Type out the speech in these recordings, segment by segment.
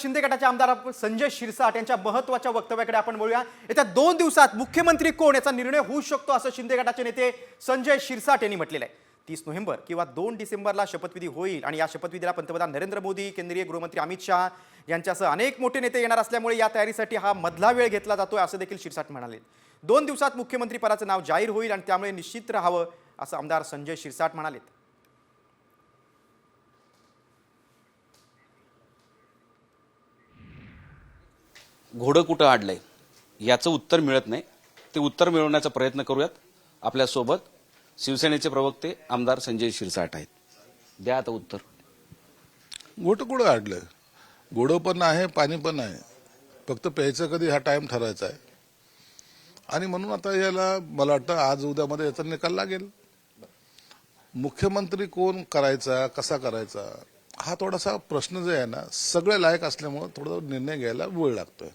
शिंदे गटाचे आमदार संजय शिरसाट यांच्या महत्त्वाच्या वक्तव्याकडे आपण बोलूया। येत्या 2 दिवसात मुख्यमंत्री कोण याचा निर्णय होऊ शकतो असं शिंदे गटाचे नेते संजय शिरसाट यांनी म्हटलेलं आहे। 30 नोव्हेंबर किंवा 2 डिसेंबरला शपथविधी होईल आणि या शपथविधीला पंतप्रधान नरेंद्र मोदी, केंद्रीय गृहमंत्री अमित शाह यांच्यासह अनेक मोठे नेते येणार असल्यामुळे या तयारीसाठी हा मधला वेळ घेतला जातोय असं देखील शिरसाट म्हणाले। 2 दिवसात मुख्यमंत्री पदाचं नाव जाहीर होईल आणि त्यामुळे निश्चित राहावं असं आमदार संजय शिरसाट म्हणाले। घोडं कुठं अडलंय याचं उत्तर मिळत नाही, ते उत्तर मिळवण्याचा प्रयत्न करूयात। आपल्यासोबत शिवसेनेचे प्रवक्ते आमदार संजय शिरसाट आहेत। द्या आता उत्तर। घोटं कुठं अडलंय? घोडं पण आहे, पाणी पण आहे, फक्त प्यायचं कधी हा टाइम ठरायचा आहे। आणि म्हणून आता याला मला वाटतं आज उद्यामध्ये याचा निकाल लागेल। मुख्यमंत्री कोण करायचा, कसा करायचा हा थोडासा प्रश्न जो आहे ना, सगळे लायक असल्यामुळे थोडा निर्णय घ्यायला वेळ लागतोय।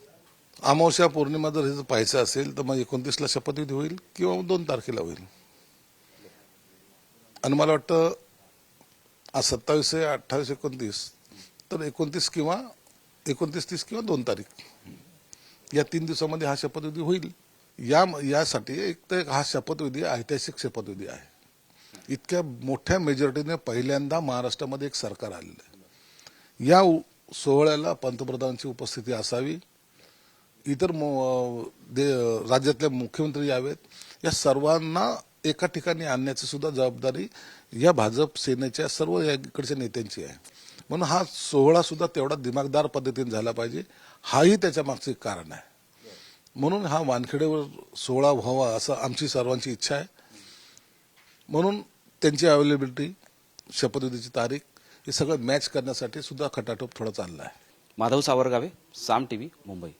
अमावस्या पौर्णिमा जर हे पाहायचं असेल तर मग 29ला शपथविधी होईल किंवा 2 तारखेला होईल। आणि मला वाटतं आज 27 आहे, 28, 29 तर 29 किंवा 29-30 किंवा 2 तारीख या 3 दिवसामध्ये हा शपथविधी होईल। यासाठी एक तर हा शपथविधी ऐतिहासिक शपथविधी आहे। इतक्या मोठ्या मेजॉरिटीने पहिल्यांदा महाराष्ट्रामध्ये एक सरकार आलेलं आहे। या सोहळ्याला पंतप्रधानांची उपस्थिती असावी, इतर राज्यातले मुख्यमंत्री यावेत, या सर्वांना एका ठिकाणी आणण्याची सुद्धा जबाबदारी या भाजप सेनेच्या सर्व इकडच्या नेत्यांची आहे। म्हणून हा सोहळा सुद्धा तेवढा दिमागदार पद्धतीने झाला पाहिजे, हाही त्याच्या मागचे कारण आहे। म्हणून हा वानखेडेवर सोहळा व्हावा असं आमची सर्वांची इच्छा आहे। म्हणून त्यांची अवेलेबिलिटी, शपथविधीची तारीख हे सगळं मॅच करण्यासाठी सुद्धा खटाटोप थोडा चालला आहे। माधव सावरगावे, साम टीव्ही, मुंबई।